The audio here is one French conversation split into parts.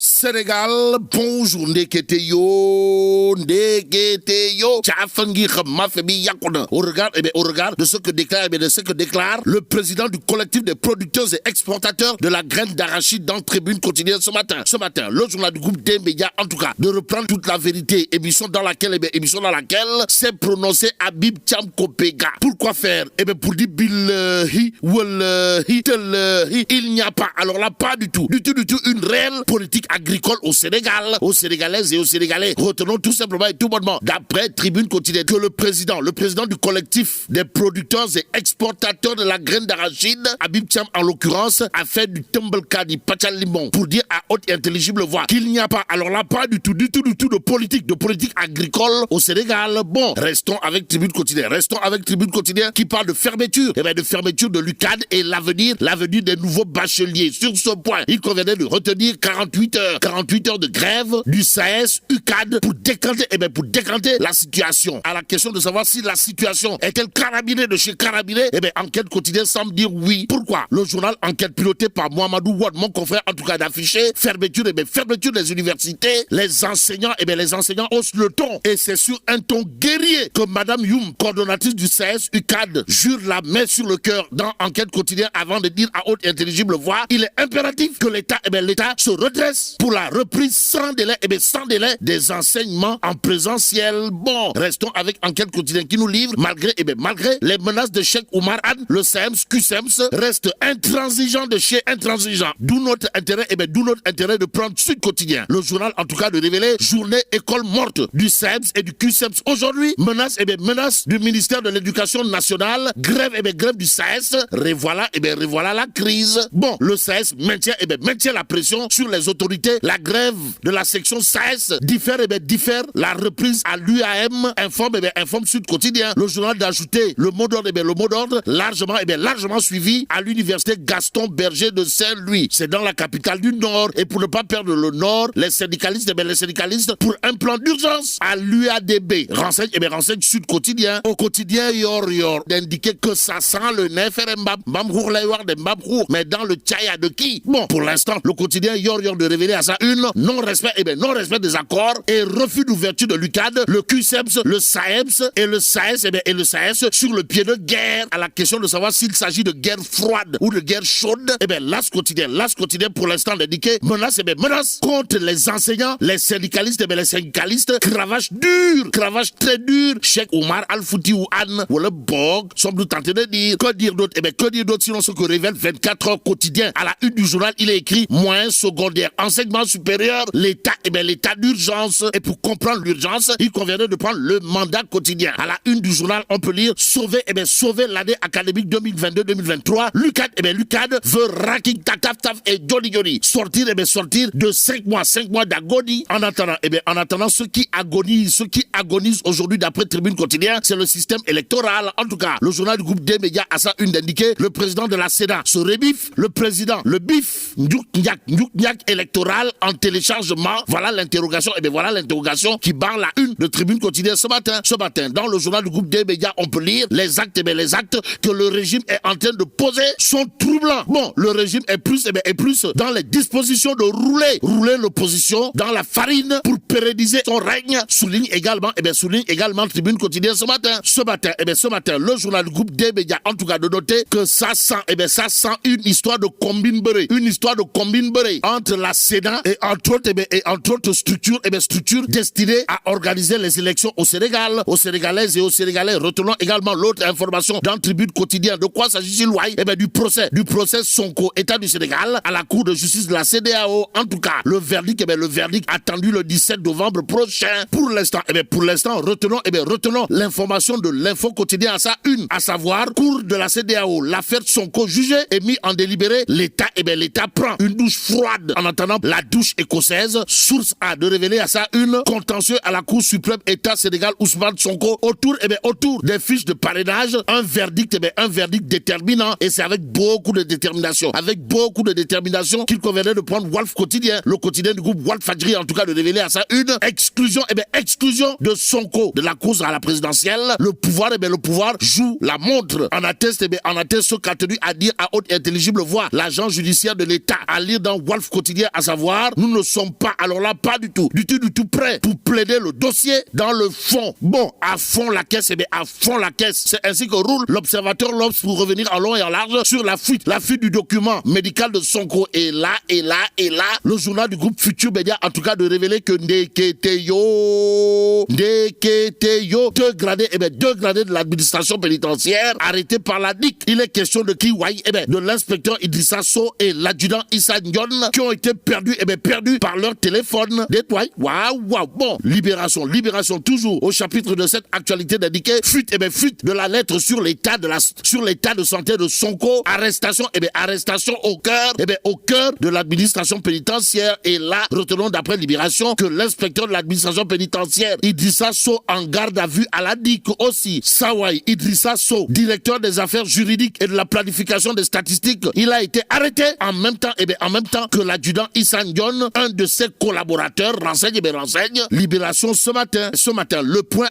Sénégal, bonjour, Ndeketeyo, Tchafangi Khamafabi Yakona. Au regard de ce que déclare le président du collectif des producteurs et exportateurs de la graine d'arachide dans Tribune quotidienne ce matin. Le journal du groupe des médias, en tout cas, de reprendre toute la vérité, émission dans laquelle s'est prononcé Habib Thiam Kopega. Pourquoi faire? Pour dire billahi, wallahi, tallahi, il n'y a pas, alors là, pas du tout, une réelle politique agricole au Sénégal, aux Sénégalaises et aux Sénégalais. Retenons tout simplement et tout bonnement, d'après Tribune quotidienne, que le président du collectif des producteurs et exportateurs de la graine d'arachide, Habib Thiam en l'occurrence, a fait du Tumbelkadi Pachalimon pour dire à haute et intelligible voix qu'il n'y a pas, alors là, pas du tout de politique agricole au Sénégal. Bon, restons avec Tribune quotidienne qui parle de fermeture, de fermeture de l'UCAD et l'avenir des nouveaux bacheliers. Sur ce point, il convenait de retenir 48 heures de grève du SAES UCAD pour décanter la situation. À la question de savoir si la situation est-elle carabinée de chez carabinée, Enquête quotidienne semble dire oui. Pourquoi? Le journal Enquête piloté par Mohamedou Wad, mon confrère en tout cas, d'afficher fermeture des universités. Les enseignants haussent le ton et c'est sur un ton guerrier que Madame Youm, coordonnatrice du SAES UCAD, jure la main sur le cœur dans Enquête quotidienne avant de dire à haute et intelligible voix il est impératif que l'État se redresse pour la reprise sans délai des enseignements en présentiel. Bon, restons avec Enquête quotidienne qui nous livre malgré les menaces de Cheikh Oumar Anne, le SAEMS, QSEMS reste intransigeant de chez intransigeant. D'où notre intérêt de prendre Sud Quotidien. Le journal en tout cas de révéler journée école morte du SAEMS et du QSEMS. Aujourd'hui, menace du ministère de l'Éducation nationale, grève du SAES. Revoilà la crise. Bon, le SAES maintient la pression sur les autorités. La grève de la section SAES diffère la reprise à l'UAM, informe Sud Quotidien. Le journal d'ajouter le mot d'ordre largement suivi à l'université Gaston Berger de Saint-Louis. C'est dans la capitale du Nord. Et pour ne pas perdre le Nord, les syndicalistes pour un plan d'urgence à l'UADB. Renseigne Sud Quotidien. Au quotidien Yor d'indiquer que ça sent le nez mais dans le tchaya de qui? Bon, pour l'instant, le quotidien Yor de révéler à sa une non-respect des accords et refus d'ouverture de l'UCAD, le QSEMS, le SAEMS et le SAES sur le pied de guerre. À la question de savoir s'il s'agit de guerre froide ou de guerre chaude, L'As quotidien pour l'instant d'indiquer menace contre les enseignants, les syndicalistes, cravache très dur, Cheikh Oumar Al-Fouti ou Anne, ou le Bog, sommes-nous tentés de dire. Que dire d'autre? Sinon ce que révèle 24 heures quotidien. À la une du journal, il est écrit moyen secondaire, enseignement supérieur, l'état d'urgence. Et pour comprendre l'urgence, il conviendrait de prendre le mandat quotidien. À la une du journal, on peut lire sauver l'année académique 2022-2023. L'UCAD veut racking taf et jolly sortir de 5 mois d'agonie. En attendant, ceux qui agonisent aujourd'hui d'après Tribune quotidien, c'est le système électoral. En tout cas, le journal du groupe des médias a ça une d'indiquer le président de la Sénat se rebiffe, le bif Nyouk électoral en téléchargement. Voilà l'interrogation qui barre la une de Tribune quotidienne ce matin. Dans le journal du groupe des médias, on peut lire les actes que le régime est en train de poser sont troublants. Bon, le régime est plus dans les dispositions de rouler l'opposition dans la farine pour pérenniser son règne, souligne également Tribune quotidienne ce matin. Ce matin, le journal du groupe des médias, en tout cas de noter que ça sent une histoire de combine beurrée entre la Sénat et entre autres structures destinées à organiser les élections au Sénégal, aux Sénégalaises et aux Sénégalais. Retenons également l'autre information dans Tribune quotidien. De quoi s'agit-il? Du procès Sonko, État du Sénégal, à la Cour de justice de la CEDEAO. En tout cas, le verdict attendu le 17 novembre prochain. Pour l'instant, retenons l'information de l'info quotidien à sa une, à savoir, Cour de la CEDEAO, l'affaire Sonko jugée et mis en délibéré, l'État prend une douche froide en attendant la douche écossaise. Source A de révéler à sa une, contentieux à la Cour suprême État Sénégal Ousmane Sonko autour des fiches de parrainage, un verdict déterminant, et c'est avec beaucoup de détermination qu'il conviendrait de prendre Walf Quotidien, le quotidien du groupe Walf Fadjri, en tout cas de révéler à sa une, exclusion de Sonko de la course à la présidentielle. Le pouvoir joue la montre. En atteste ce qu'a tenu à dire à haute et intelligible voix l'agent judiciaire de l'État, à lire dans Walf Quotidien à savoir, nous ne sommes pas, alors là, pas du tout prêts pour plaider le dossier dans le fond. Bon, à fond la caisse, à fond la caisse. C'est ainsi que roule l'observateur L'Obs pour revenir en long et en large sur la fuite du document médical de Sonko. Et là, le journal du groupe Futur Média, en tout cas, de révéler que Ndeketeyo, deux gradés de l'administration pénitentiaire, arrêtés par la DIC. Il est question de qui, de l'inspecteur Idrissa Sow et l'adjudant Issa Ndione, qui ont été perdus par leur téléphone. Waouh. Bon, libération, toujours au chapitre de cette actualité indiquée, fuite de la lettre sur l'état de santé de Sonko, arrestation au cœur de l'administration pénitentiaire. Et là, retenons d'après Libération que l'inspecteur de l'administration pénitentiaire, Idrissa Sow, en garde à vue à la DIC aussi. Sawai Idrissa Sow, directeur des affaires juridiques et de la planification des statistiques, il a été arrêté en même temps que l'adjudant Issa Ndione, un de ses collaborateurs, renseigne. Libération ce matin, le point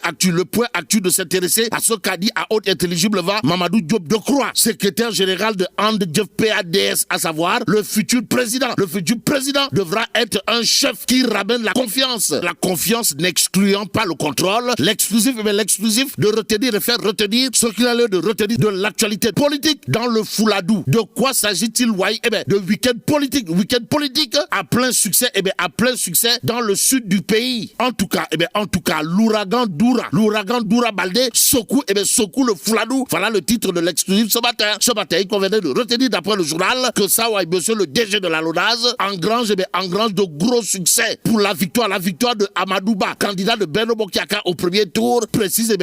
actu de s'intéresser à ce qu'a dit à haute intelligible voix Mamadou Diop Decroix, secrétaire général de PADS, à savoir le futur président. Le futur président devra être un chef qui ramène la confiance n'excluant pas le contrôle, l'exclusif de retenir et faire retenir ce qu'il a l'air de retenir de l'actualité politique dans le Fouladou. De quoi s'agit-il, de week-end politique à plein succès dans le sud du pays. En tout cas, l'ouragan Doura Baldé secoue le Fouladou. Voilà le titre de l'exclusif ce matin. Il convenait de retenir d'après le journal que Sawai, monsieur le DG de la LONASE, engrange de gros succès pour la victoire de Amadouba, candidat de Benno Bokk Yakaar au premier tour, précise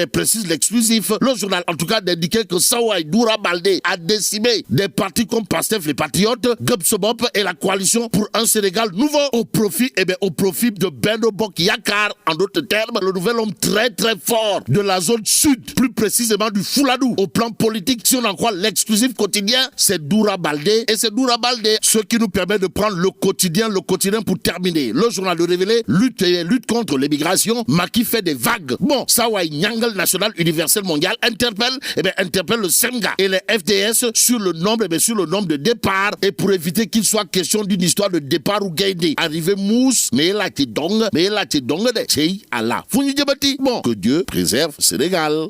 l'exclusif. Le journal, en tout cas, d'indiquer que Sawai Doura Baldé a décimé des partis comme Pastef les Patriotes, Gubsobop et la coalition pour un Sénégal nouveau au profit de Benno Bokk Yakaar. En d'autres termes, le nouvel homme très très fort de la zone sud, plus précisément du Fouladou. Au plan politique, si on en croit l'exclusif quotidien, c'est Doura Baldé. Et c'est Doura Baldé, ce qui nous permet de prendre le quotidien pour terminer. Le journal de révéler, lutte contre l'immigration, Macky fait des vagues. Bon, Sawai Nyangal National Universel Mondial interpelle le SEMGA et les FDS sur le nombre de départs, et pour éviter qu'il soit question d'une histoire de départ ou gaidé. Arrivé mousse, mais là t'es dong de Allah. Bon, que Dieu préserve Sénégal.